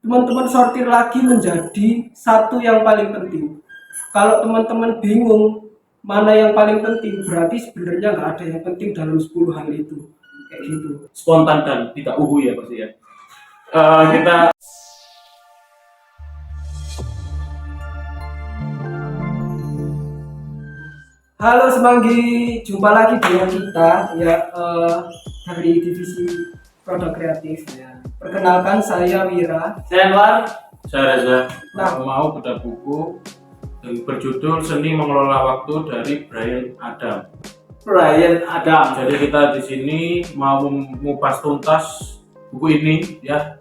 teman-teman sortir lagi menjadi satu yang paling penting. Kalau teman-teman bingung mana yang paling penting, berarti sebenarnya nggak ada yang penting dalam 10 hal itu. Kayak gitu. Spontan dan tidak ya pasti ya. Kita Halo Semanggi, jumpa lagi dengan kita ya dari divisi produk kreatif ya. Perkenalkan saya Wira. saya Anwar, saya Reza. Nah. Mau bedah buku yang berjudul Seni Mengelola Waktu dari Bryan Adam. Jadi kita di sini mau mengupas tuntas buku ini ya,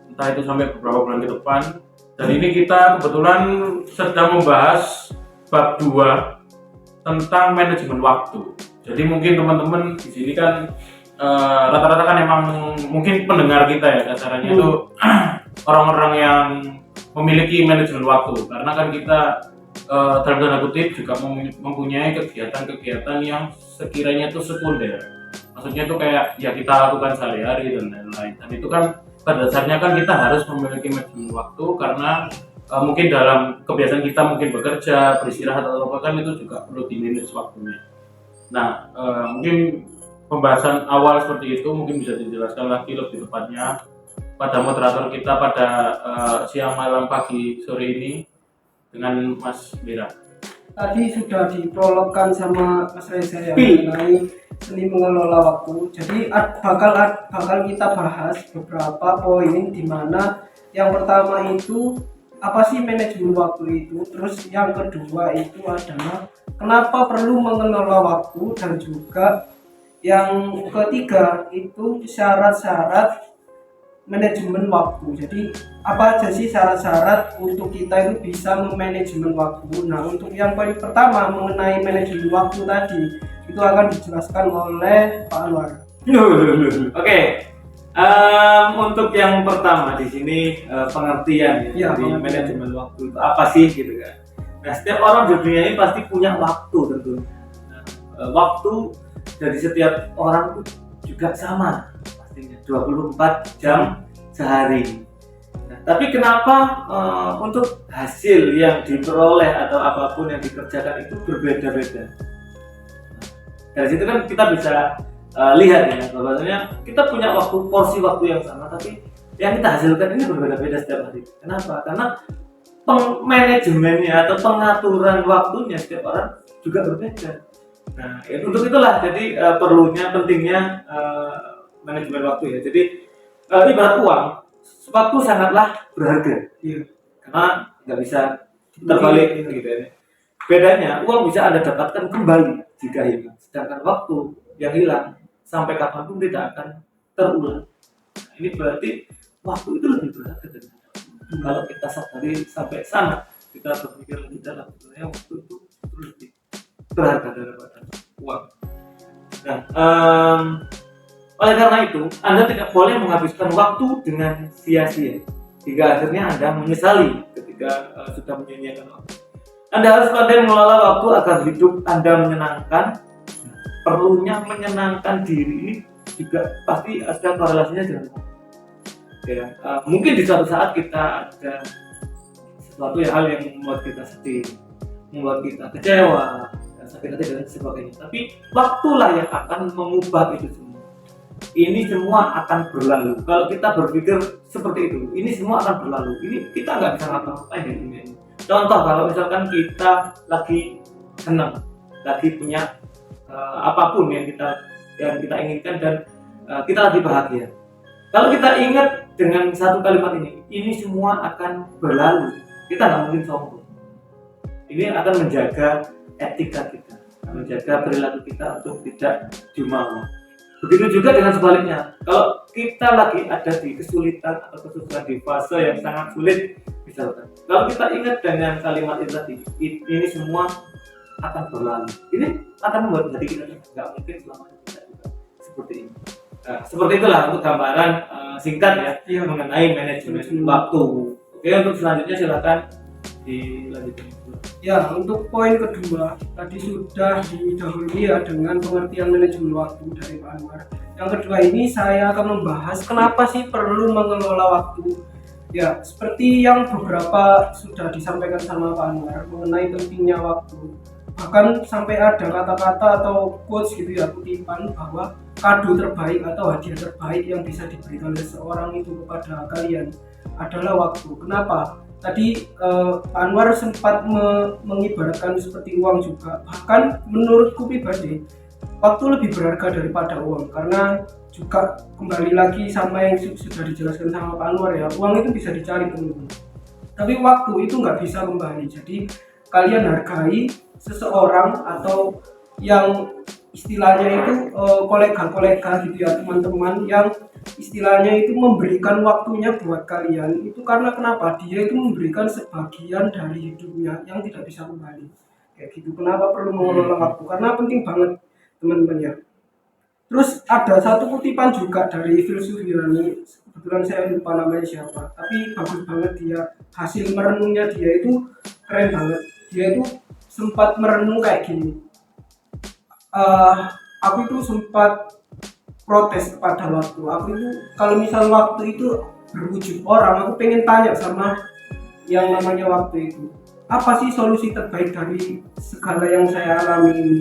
entah itu sampai beberapa bulan ke depan. Dan ini kita kebetulan sedang membahas bab 2 tentang manajemen waktu. Jadi mungkin teman-teman di sini kan rata-rata kan emang mungkin pendengar kita ya kasarannya itu orang-orang yang memiliki manajemen waktu, karena kan kita dalam tanda kutip juga mempunyai kegiatan-kegiatan yang sekiranya itu sekunder. Maksudnya itu kayak ya kita lakukan sehari-hari dan lain-lain. Dan itu kan pada dasarnya kan kita harus memiliki manajemen waktu, karena mungkin dalam kebiasaan kita mungkin bekerja, beristirahat atau apa kan itu juga perlu di-manage waktunya. Nah, mungkin pembahasan awal seperti itu mungkin bisa dijelaskan lagi lebih tepatnya pada moderator kita pada siang, malam, pagi, sore ini dengan Mas Mira. Tadi sudah diprologkan sama Mas Reza ya mengenai seni mengelola waktu. Jadi bakal kita bahas beberapa poin, di mana yang pertama itu apa sih manajemen waktu itu, terus yang kedua itu adalah kenapa perlu mengelola waktu, dan juga yang ketiga itu syarat-syarat manajemen waktu. Jadi apa aja sih syarat-syarat untuk kita itu bisa memanajemen waktu. Nah, untuk yang poin pertama mengenai manajemen waktu tadi itu akan dijelaskan oleh Pak Anwar. Oke. Untuk yang pertama di sini pengertian ya, dari manajemen waktu itu apa sih gitu kan. Nah, setiap orang di dunia ini pasti punya waktu tentu. Nah, waktu dari setiap orang itu juga sama pastinya 24 jam sehari. Nah, tapi kenapa untuk hasil yang diperoleh atau apapun yang dikerjakan itu berbeda-beda. Dari situ kan kita bisa lihat ya, bahwasanya kita punya porsi waktu yang sama, tapi yang kita hasilkan ini berbeda-beda setiap hari. Kenapa? Karena manajemennya atau pengaturan waktunya setiap orang juga berbeda. Nah, untuk itulah jadi pentingnya manajemen waktu ya. Jadi ibarat uang, waktu sangatlah berharga. Karena nggak bisa terbalik gitu ya. Bedanya uang bisa Anda dapatkan kembali jika hilang, sedangkan waktu yang hilang sampai kapanpun tidak akan terulang. Nah, ini berarti waktu itu lebih berharga dari kalau kita sadari sampai sana, kita berpikir lebih dalam, sebenarnya waktu itu lebih berharga daripada uang. Nah, oleh karena itu, Anda tidak boleh menghabiskan waktu dengan sia-sia hingga akhirnya Anda menyesali ketika sudah menyia-nyiakan waktu. Anda harus pandai mengelola waktu agar hidup Anda menyenangkan. Perlunya menyenangkan diri ini juga pasti ada korelasinya dengan ya, mungkin di suatu saat kita ada sesuatu hal yang membuat kita sedih, membuat kita kecewa, sakit hati dan sebagainya. Tapi waktulah yang akan mengubah itu semua. Ini semua akan berlalu. Kalau kita berpikir seperti itu, ini semua akan berlalu. Ini kita nggak bisa ngapa-ngapain di dunia ini. Contoh, kalau misalkan kita lagi senang, lagi punya apapun yang kita inginkan dan kita lagi bahagia. Kalau kita ingat dengan satu kalimat ini semua akan berlalu. Kita nggak mungkin sombong. Ini akan menjaga etika kita, menjaga perilaku kita untuk tidak jumawa. Begitu juga dengan sebaliknya. Kalau kita lagi ada di kesulitan atau kesusahan di fase yang sangat sulit, misalkan, kalau kita ingat dengan kalimat itu tadi, ini semua akan berlalu. Ini akan membuat hati kita nggak mungkin selamanya kita juga seperti ini. Nah, seperti itulah untuk gambaran singkat ya mengenai manajemen waktu. Oke, untuk selanjutnya silakan dilanjutkan. Ya, untuk poin kedua tadi sudah didahului ya dengan pengertian manajemen waktu dari Pak Anwar. Yang kedua ini saya akan membahas kenapa sih perlu mengelola waktu. Ya, seperti yang beberapa sudah disampaikan sama Pak Anwar mengenai pentingnya waktu. Bahkan sampai ada kata-kata atau quotes gitu ya, kutipan bahwa kado terbaik atau hadiah terbaik yang bisa diberikan oleh seorang itu kepada kalian adalah waktu. Kenapa? Tadi Pak Anwar sempat mengibaratkan seperti uang juga. Bahkan menurutku pribadi, waktu lebih berharga daripada uang, karena juga kembali lagi sama yang sudah dijelaskan sama Pak Anwar ya, uang itu bisa dicari teman-teman, tapi waktu itu nggak bisa kembali. Jadi kalian hargai seseorang atau yang istilahnya itu kolega-kolega gitu ya, teman-teman yang istilahnya itu memberikan waktunya buat kalian itu, karena kenapa? Dia itu memberikan sebagian dari hidupnya yang tidak bisa kembali kayak gitu. Kenapa perlu mengelola waktu? Karena penting banget teman-teman ya. Terus ada satu kutipan juga dari filsuf Yunani, kebetulan saya lupa namanya siapa, tapi bagus banget dia, hasil merenungnya dia itu keren banget. Dia itu sempat merenung kayak gini, aku itu sempat protes kepada waktu. Aku itu kalau misal waktu itu berwujud orang, aku pengen tanya sama yang namanya waktu itu, apa sih solusi terbaik dari segala yang saya alami ini?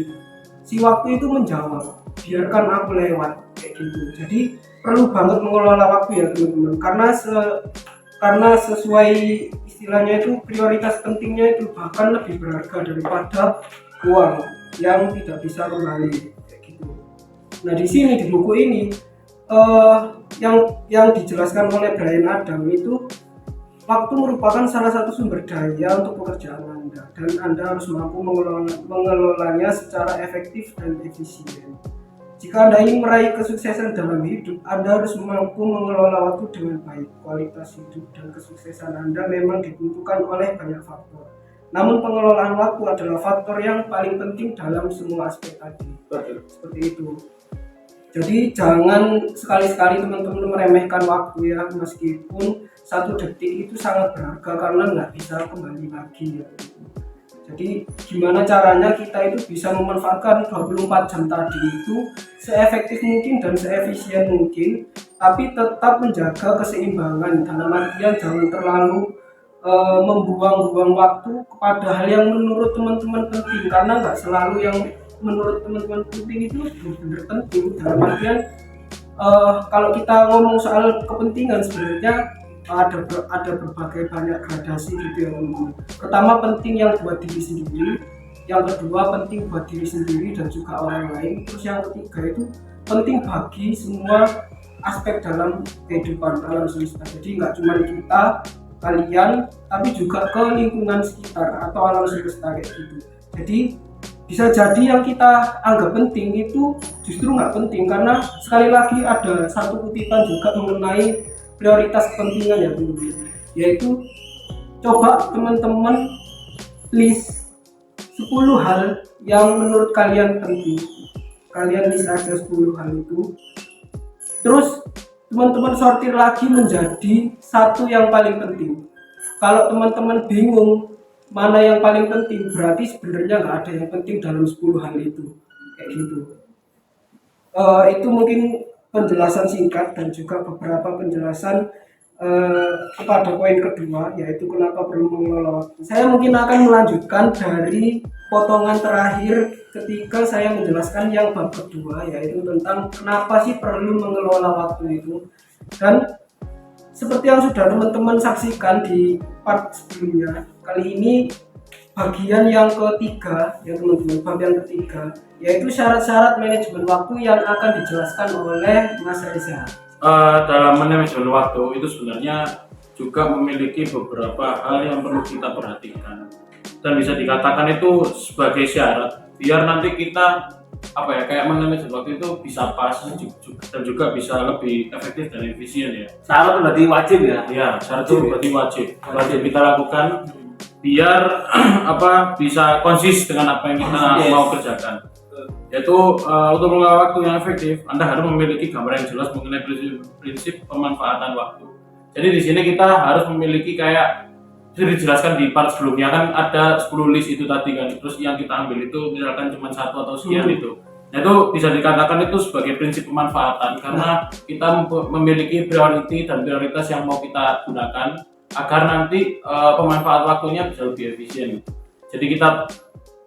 Si waktu itu menjawab, biarkan aku lewat kayak gitu. Jadi perlu banget mengelola waktu ya teman-teman, karena sesuai istilahnya itu prioritas pentingnya itu bahkan lebih berharga daripada uang yang tidak bisa kembali kayak gitu. Nah di sini di buku ini yang dijelaskan oleh Bryan Adam itu, waktu merupakan salah satu sumber daya untuk pekerjaan Anda, dan Anda harus mampu mengelolanya secara efektif dan efisien. Jika Anda ingin meraih kesuksesan dalam hidup, Anda harus mampu mengelola waktu dengan baik. Kualitas hidup dan kesuksesan Anda memang ditentukan oleh banyak faktor. Namun pengelolaan waktu adalah faktor yang paling penting dalam semua aspek tadi. Seperti itu. Jadi jangan sekali-sekali teman-teman meremehkan waktu ya, meskipun 1 detik itu sangat berharga karena nggak bisa kembali lagi ya. Jadi gimana caranya kita itu bisa memanfaatkan 24 jam tadi itu seefektif mungkin dan seefisien mungkin, tapi tetap menjaga keseimbangan, dalam artian jangan terlalu membuang-buang waktu kepada hal yang menurut teman-teman penting, karena nggak selalu yang menurut teman-teman penting itu benar-benar penting. Dalam artian kalau kita ngomong soal kepentingan, sebenarnya ada berbagai banyak gradasi gitu ya teman-teman. Pertama penting yang buat diri sendiri, yang kedua penting buat diri sendiri dan juga orang lain, terus yang ketiga itu penting bagi semua aspek dalam kehidupan alam semesta. Jadi nggak cuma kita, kalian, tapi juga ke lingkungan sekitar atau alam semesta kayak gitu. Jadi bisa jadi yang kita anggap penting itu justru nggak penting, karena sekali lagi ada satu kutipan juga mengenai prioritas kepentingan ya teman-teman, yaitu coba teman-teman list 10 hal yang menurut kalian penting. Kalian list aja 10 hal itu, terus teman-teman sortir lagi menjadi satu yang paling penting. Kalau teman-teman bingung mana yang paling penting, berarti sebenarnya nggak ada yang penting dalam 10 hal itu kayak gitu. Itu mungkin penjelasan singkat dan juga beberapa penjelasan kepada poin kedua, yaitu kenapa perlu mengelola waktu. Saya mungkin akan melanjutkan dari potongan terakhir ketika saya menjelaskan yang bab kedua, yaitu tentang kenapa sih perlu mengelola waktu itu. Dan seperti yang sudah teman-teman saksikan di part sebelumnya, kali ini bagian yang ketiga ya teman-teman, bab yang ketiga, yaitu syarat-syarat manajemen waktu yang akan dijelaskan oleh Mas Reza. Dalam manajemen waktu itu sebenarnya juga memiliki beberapa hal yang perlu kita perhatikan, dan bisa dikatakan itu sebagai syarat biar nanti kita kayak manajemen waktu itu bisa pas dan juga bisa lebih efektif dan efisien ya. Syarat itu berarti wajib ya? Ya, syarat itu berarti wajib kita lakukan biar bisa konsis dengan apa yang kita mau kerjakan. Yaitu untuk mengelola waktu yang efektif, Anda harus memiliki gambaran yang jelas mengenai prinsip pemanfaatan waktu. Jadi di sini kita harus memiliki kayak sudah dijelaskan di part sebelumnya kan ada 10 list itu tadi kan, terus yang kita ambil itu misalkan cuma 1 atau sekian itu. Nah, itu bisa dikatakan itu sebagai prinsip pemanfaatan karena kita memiliki priority dan prioritas yang mau kita gunakan agar nanti pemanfaat waktunya bisa lebih efisien. Jadi kita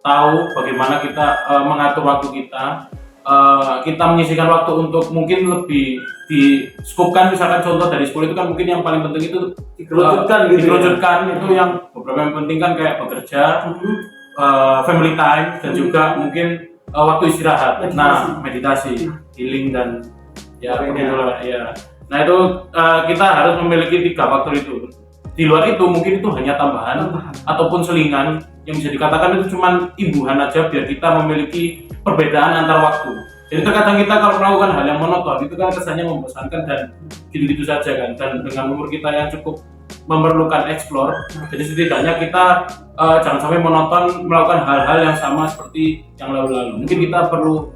tahu bagaimana kita mengatur waktu kita. Kita menyisihkan waktu untuk mungkin lebih di skupkan, misalkan contoh dari 10 itu kan mungkin yang paling penting itu dikerucutkan itu yang beberapa yang penting kan kayak bekerja, family time dan juga mungkin waktu istirahat, meditasi, healing dan ya begitulah ya. Nah itu kita harus memiliki 3 faktor itu. Di luar itu mungkin itu hanya tambahan ataupun selingan yang bisa dikatakan itu cuma imbuhan aja biar kita memiliki perbedaan antar waktu. Jadi terkadang kita kalau melakukan hal yang monoton itu kan kesannya membosankan dan gitu-gitu saja kan. Dan dengan umur kita yang cukup memerlukan explore, jadi setidaknya kita jangan sampai monoton melakukan hal-hal yang sama seperti yang lalu-lalu. Mungkin kita perlu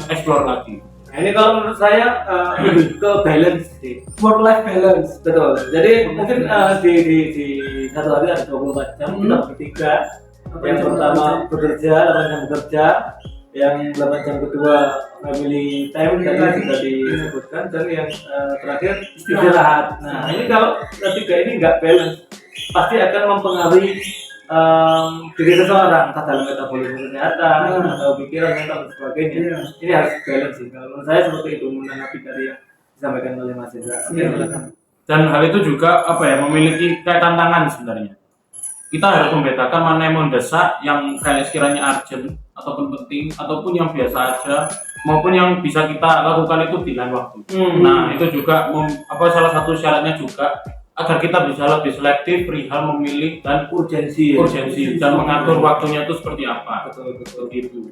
explore lagi. Nah, ini kalau menurut saya lebih ke balance sih. Work life balance. Betul. Jadi mungkin di satu hari ada 24 jam, kita bagi 3. Yang pertama bekerja, 8 jam bekerja, yang 8 jam kedua family time tadi sudah disebutkan, dan yang terakhir istirahat. Nah, ini kalau ketiga ini nggak balance, pasti akan mempengaruhi diri seseorang, entah dalam metabolisme kesehatan atau pikiran dan sebagainya. Ini harus balance sih. Kalau menurut saya seperti itu menanggapi dari yang disampaikan oleh Mas Indra. Dan hal itu juga memiliki kayak tantangan sebenarnya. Kita harus membedakan mana yang mendesak, yang kayak sekiranya urgent ataupun penting, ataupun yang biasa aja, maupun yang bisa kita lakukan itu di lain waktu. Nah itu juga salah satu syaratnya juga agar kita bisa lebih selektif perihal memilih dan urgensi dan mengatur waktunya itu seperti apa. Betul gitu.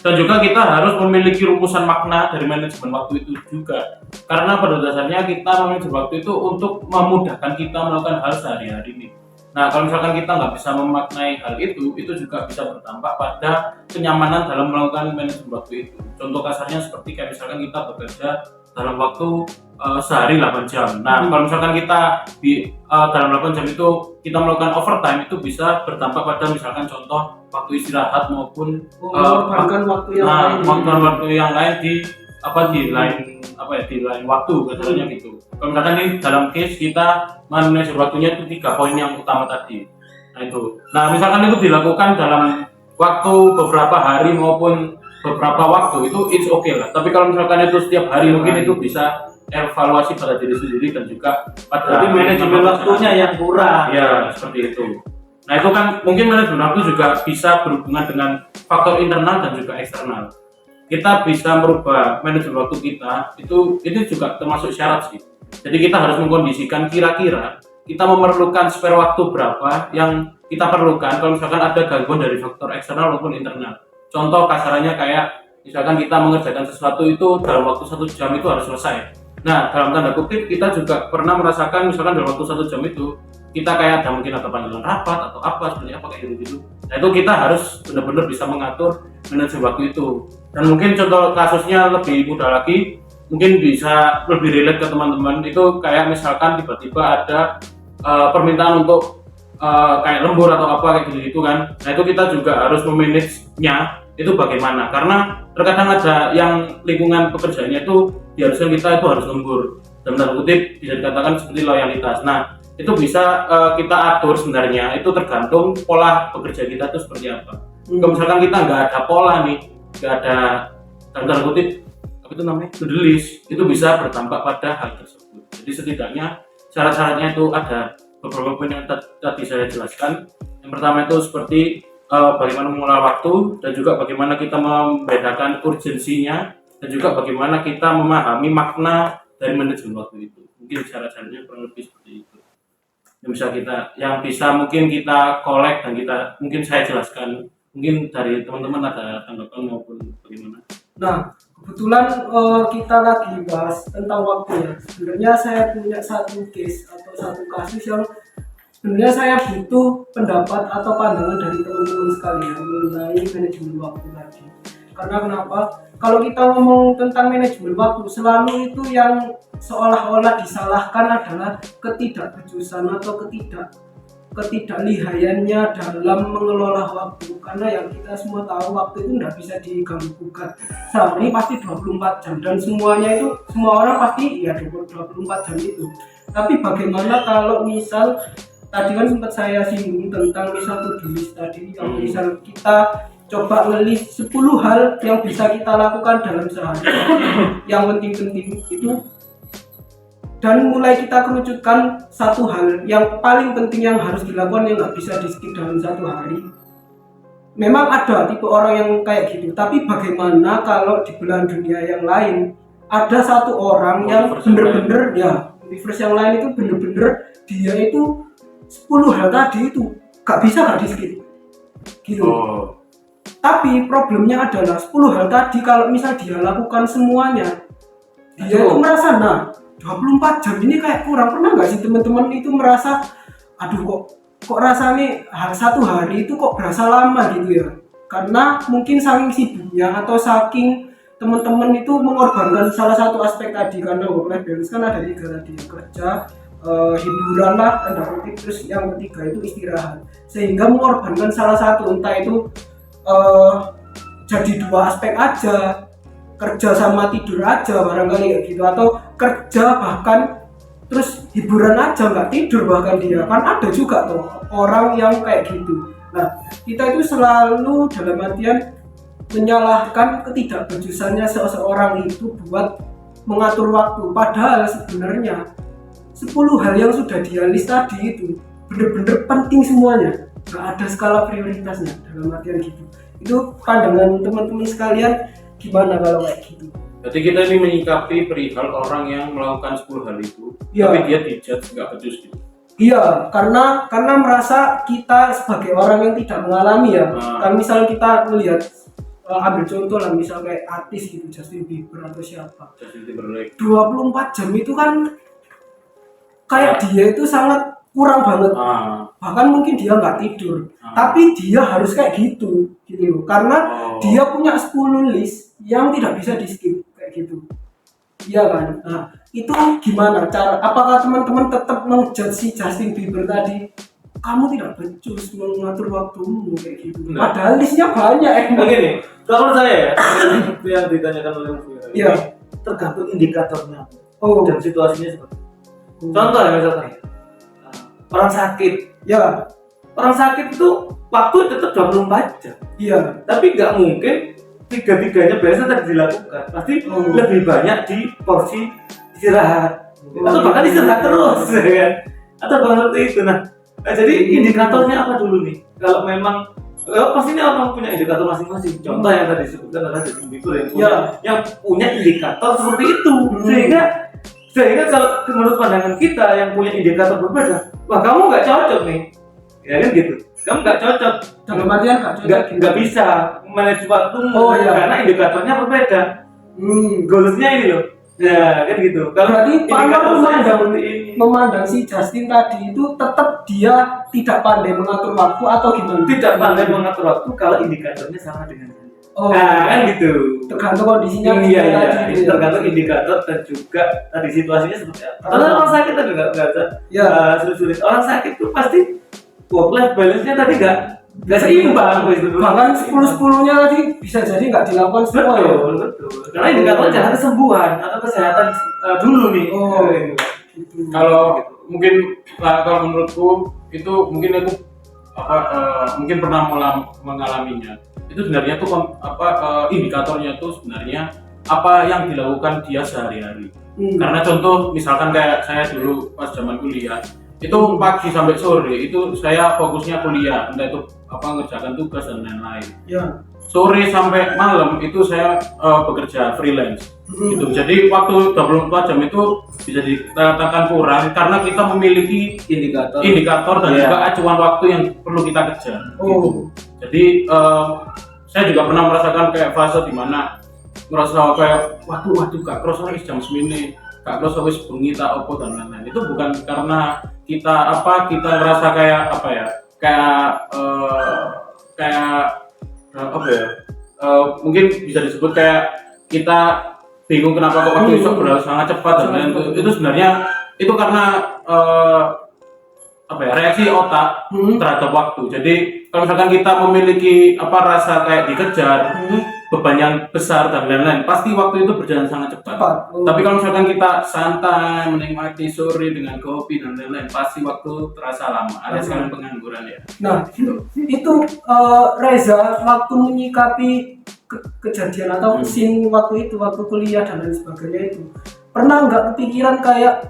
Dan juga kita harus memiliki rumusan makna dari manajemen waktu itu juga, karena pada dasarnya kita manajemen waktu itu untuk memudahkan kita melakukan hal sehari-hari ini. Nah kalau misalkan kita nggak bisa memaknai hal itu juga bisa berdampak pada kenyamanan dalam melakukan manajemen waktu itu. Contoh kasarnya seperti kayak misalkan kita bekerja dalam waktu sehari 8 jam. Nah kalau misalkan kita dalam 8 jam itu kita melakukan overtime, itu bisa berdampak pada misalkan contoh waktu istirahat maupun bahkan waktu yang lain di lain waktu katanya gitu. Kalau misalkan ini dalam case kita manage waktunya itu 3 poin yang utama tadi. Nah itu. Nah misalkan itu dilakukan dalam waktu beberapa hari maupun beberapa waktu itu it's okay lah. Tapi kalau misalkan itu setiap hari mungkin itu bisa evaluasi pada diri sendiri dan juga pada manajemen waktunya yang kurang. Ya seperti itu. Nah itu kan mungkin manajemen waktu juga bisa berhubungan dengan faktor internal dan juga eksternal. Kita bisa merubah manajemen waktu kita itu juga termasuk syarat sih. Jadi kita harus mengkondisikan kira-kira kita memerlukan spare waktu berapa yang kita perlukan kalau misalkan ada gangguan dari faktor eksternal maupun internal. Contoh kasarannya kayak misalkan kita mengerjakan sesuatu itu dalam waktu 1 jam itu harus selesai. Nah dalam tanda kutip kita juga pernah merasakan misalkan dalam waktu 1 jam itu kita kayak mungkin ada panggilan rapat atau apa sebenarnya kayak gitu. Nah itu kita harus benar-benar bisa mengatur manajemen waktu itu. Dan mungkin contoh kasusnya lebih mudah lagi, mungkin bisa lebih relate ke teman-teman, itu kayak misalkan tiba-tiba ada permintaan untuk kayak lembur atau apa kayak gitu kan. Nah itu kita juga harus memanage-nya itu bagaimana, karena terkadang ada yang lingkungan pekerjaannya itu diharuskan kita itu harus lembur, dalam tanda kutip bisa dikatakan seperti loyalitas. Nah itu bisa kita atur sebenarnya, itu tergantung pola pekerja kita itu seperti apa. Kalau misalkan kita nggak ada pola nih, nggak ada dalam tanda kutip to do list, itu bisa berdampak pada hal tersebut. Jadi setidaknya syarat-syaratnya itu ada beberapa poin yang tadi saya jelaskan. Yang pertama itu seperti bagaimana mengelola waktu, dan juga bagaimana kita membedakan urgensinya, dan juga bagaimana kita memahami makna dari manajemen waktu itu. Mungkin syarat-syaratnya kurang lebih seperti itu yang bisa mungkin kita kolek dan mungkin saya jelaskan. Mungkin dari teman-teman ada tanggapan maupun bagaimana? Nah, kebetulan kita lagi bahas tentang waktu ya. Sebenarnya saya punya satu case atau satu kasus yang sebenarnya saya butuh pendapat atau pandangan dari teman-teman sekalian mengenai manajemen waktu tadi. Karena kenapa? Kalau kita ngomong tentang manajemen waktu, selalu itu yang seolah-olah disalahkan adalah ketidakbejusan atau ketidaklihayannya dalam mengelola waktu, karena yang kita semua tahu waktu itu tidak bisa diganggu gugat. Sehari pasti 24 jam dan semuanya itu semua orang pasti ya 24 jam itu. Tapi bagaimana kalau misal tadi kan sempat saya singgung tentang misal to-do list tadi, yang misal kita coba ngelis 10 hal yang bisa kita lakukan dalam sehari yang penting-penting itu, dan mulai kita kerucutkan satu hal yang paling penting yang harus dilakukan yang nggak bisa di skip dalam satu hari. Memang ada tipe orang yang kayak gitu, tapi bagaimana kalau di belahan dunia yang lain ada satu orang yang bener-bener ya, universe yang lain itu bener-bener dia itu 10 hal tadi itu gak bisa gak di skip gitu. Tapi problemnya adalah 10 hal tadi kalau misal dia lakukan semuanya, dia itu merasa 24 jam ini kayak kurang. Pernah nggak sih teman-teman itu merasa, aduh kok rasanya satu hari itu kok berasa lama gitu ya? Karena mungkin saking sibuknya atau saking teman-teman itu mengorbankan salah satu aspek tadi, karena work life balance kan ada 3 tadi, kerja, hiburan lah, terus yang ketiga itu istirahat, sehingga mengorbankan salah satu, entah itu jadi 2 aspek aja, kerja sama tidur aja barangkali kayak gitu, atau kerja bahkan terus hiburan aja nggak tidur bahkan dia, kan ada juga tuh orang yang kayak gitu. Nah kita itu selalu dalam artian menyalahkan ketidakbejusannya seseorang itu buat mengatur waktu, padahal sebenarnya 10 hal yang sudah dia list tadi itu bener-bener penting semuanya, nggak ada skala prioritasnya dalam artian gitu. Itu pandangan teman-teman sekalian gimana kalau kayak gitu? Jadi kita ini menyikapi perihal orang yang melakukan 10 hal itu, tapi dia dijudge nggak becus gitu. Iya, karena merasa kita sebagai orang yang tidak mengalami ya. Kan misal kita melihat, ambil contoh lah, misal kayak artis gitu, Justin Bieber atau siapa. Justin Timberlake. 24 jam itu kan kayak dia itu sangat kurang banget. Bahkan mungkin dia nggak tidur, tapi dia harus kayak gitu loh, karena dia punya 10 list yang tidak bisa di skip kayak gitu. Iya kan? Nah itu gimana cara, apakah teman-teman tetap menjudge si Justin Bieber tadi, kamu tidak becus mengatur waktumu kayak gitu? Padahal listnya banyak. Begini, kalau saya itu yang ditanyakan oleh Iya, tergantung indikatornya dan situasinya seperti itu. Contoh ya, misalkan orang sakit, ya orang sakit itu waktu tetap 24 jam. iya, Tapi nggak mungkin tiga-tiganya biasa tadi dilakukan. Pasti lebih banyak di porsi istirahat, atau bahkan istirahat terus, ya kan? Atau bahkan seperti itu. Nah, jadi indikatornya apa dulu nih? Kalau memang pastinya orang punya indikator masing-masing. Contoh yang tadi disebutkan adalah Justin Bieber yang punya indikator seperti itu, sehingga kalau menurut pandangan kita yang punya indikator berbeda, wah kamu nggak cocok nih, ya kan gitu. Kamu nggak cocok, dalam artian nggak bisa manage waktumu karena indikatornya berbeda. Goalsnya ini loh, ya kan gitu. Kalau berarti indikator memandang si Justin tadi itu tetap dia tidak pandai mengatur waktu atau gimana? Tidak pandai mengatur waktu kalau indikatornya sama dengan dia. Nah kan gitu. Tergantung kondisinya. Iya. Tergantung indikator dan juga tadi situasinya seperti apa. Kalau orang sakit tadi nggak ada sulit-sulit. Orang sakit tuh pasti work life balance-nya tadi nggak seimbang. Bahkan 10-10-nya tadi bisa jadi nggak dilakukan semua. Betul. Karena indikatornya jangan kesembuhan atau kesehatan dulu nih. Gitu. Kalau mungkin kalau menurutku itu mungkin aku mungkin pernah mengalaminya. Itu sebenarnya tuh indikatornya tuh sebenarnya apa yang dilakukan dia sehari-hari. Karena contoh misalkan kayak saya dulu pas zaman kuliah itu pagi sampai sore itu saya fokusnya kuliah, entah itu ngerjakan tugas dan lain-lain. Ya. Sore sampai malam itu saya bekerja freelance. Gitu. Jadi waktu 24 jam itu bisa dikatakan kurang karena kita memiliki indikator dan juga acuan waktu yang perlu kita kejar. Gitu. Jadi saya juga pernah merasakan kayak fase di mana merasa kayak waduh gak kerasa wis jam 9, gak kerasa wis bengi tak opo dan lain-lain. Itu bukan karena kita merasa mungkin bisa disebut kayak kita bingung kenapa kok waktu itu berlalu sangat cepat dan lain-lain. Itu sebenarnya itu karena apa ya, reaksi otak terhadap waktu. Jadi kalau misalkan kita memiliki rasa kayak dikejar, beban yang besar dan lain-lain, pasti waktu itu berjalan sangat cepat. Tapi kalau misalkan kita santai menikmati sore dengan kopi dan lain-lain, pasti waktu terasa lama. Ada sekali pengangguran ya. Nah itu Reza waktu menyikapi kejadian atau scene waktu itu, waktu kuliah dan lain sebagainya itu, pernah nggak kepikiran kayak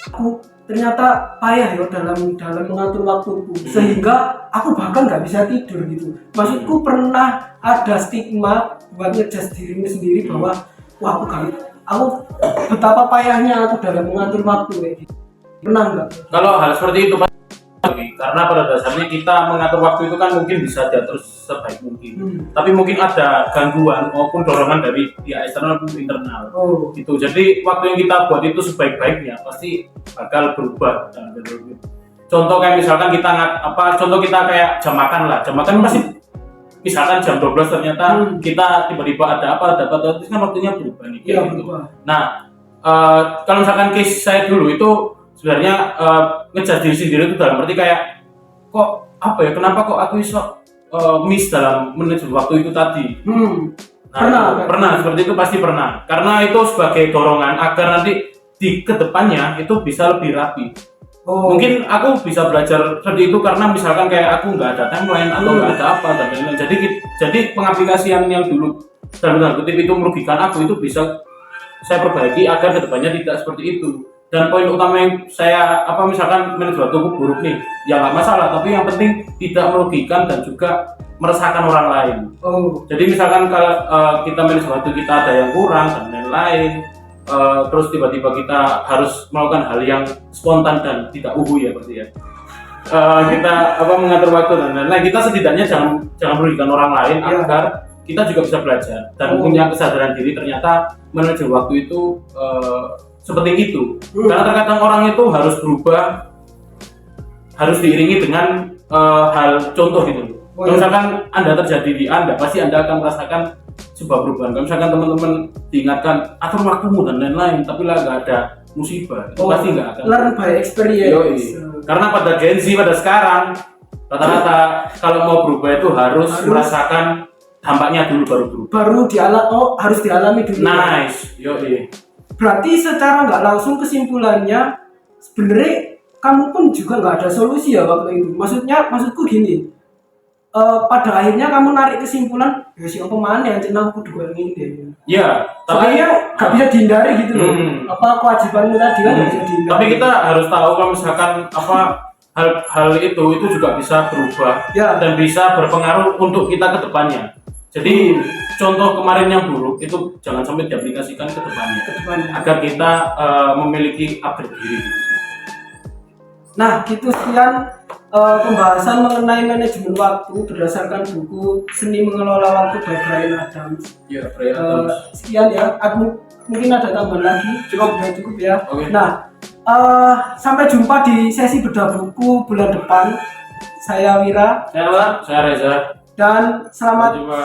aku ternyata payah ya dalam mengatur waktuku, sehingga aku bahkan nggak bisa tidur gitu. Maksudku pernah ada stigma buat ngejudge dirimu sendiri bahwa wah aku betapa payahnya aku dalam mengatur waktu kayak gitu. Pernah nggak? Kalau hal seperti itu karena pada dasarnya kita mengatur waktu itu kan mungkin bisa diatur sebaik mungkin, tapi mungkin ada gangguan maupun dorongan dari pihak eksternal maupun internal. Itu jadi waktu yang kita buat itu sebaik-baiknya pasti bakal berubah. Contoh kayak misalkan contoh kita kayak jam makan pasti misalkan jam 12 ternyata kita tiba-tiba ada apa itu kan waktunya berubah nih gitu. Nah kalau misalkan case saya dulu itu sebenarnya ngejudge diri sendiri itu dalam arti kayak kenapa kok aku bisa miss dalam manajemen waktu itu tadi. Pernah seperti itu, pasti pernah, karena itu sebagai dorongan agar nanti di kedepannya itu bisa lebih rapi. Mungkin aku bisa belajar seperti itu karena misalkan kayak aku nggak ada timeline atau nggak ada apa dan lain-lain. Jadi pengaplikasian yang dulu dalam tanda kutip itu merugikan aku itu bisa saya perbaiki agar kedepannya tidak seperti itu. Dan poin utama yang saya misalkan manajemen waktuku buruk nih, ya nggak masalah, tapi yang penting tidak merugikan dan juga meresahkan orang lain. Jadi misalkan kalau kita manajemen waktu kita ada yang kurang dan lain-lain, terus tiba-tiba kita harus melakukan hal yang spontan dan tidak ya berarti ya. Kita mengatur waktu dan lain-lain, kita setidaknya jangan merugikan orang lain agar kita juga bisa belajar dan punya kesadaran diri ternyata manajemen waktu itu seperti itu. Karena terkadang orang itu harus berubah, harus diiringi dengan hal contoh gitu. Kalau misalkan Anda terjadi di Anda, pasti Anda akan merasakan sebuah perubahan. Kalau misalkan teman-teman diingatkan atur waktumu dan lain-lain, tapi lah nggak ada musibah, itu pasti nggak akan. Learn by experience. Karena pada Gen Z pada sekarang rata-rata kalau mau berubah itu harus merasakan dampaknya dulu baru berubah. Harus dialami dulu. Nice, Berarti secara nggak langsung kesimpulannya sebenarnya kamu pun juga nggak ada solusi ya waktu itu. Maksudku gini, pada akhirnya kamu narik kesimpulan ya siapa mana yang cina aku dua ini deh. Ya, tapi nggak bisa dihindari gitu loh. Kewajibanmu tadi kan nggak bisa dihindari. Tapi kita harus tahu kalau misalkan hal itu juga bisa berubah dan bisa berpengaruh untuk kita ke depannya. Jadi contoh kemarin yang buruk itu jangan sampai diaplikasikan ke depannya. Agar kita memiliki upgrade diri. Nah, gitu sekian pembahasan mengenai manajemen waktu berdasarkan buku Seni Mengelola Waktu by Bryan Adams. Bryan Adams. Sekian ya. Mungkin ada tambahan lagi. Cukup ya. Okay. Nah, sampai jumpa di sesi bedah buku bulan depan. Saya Wira. Saya Reza. Dan selamat jumpa.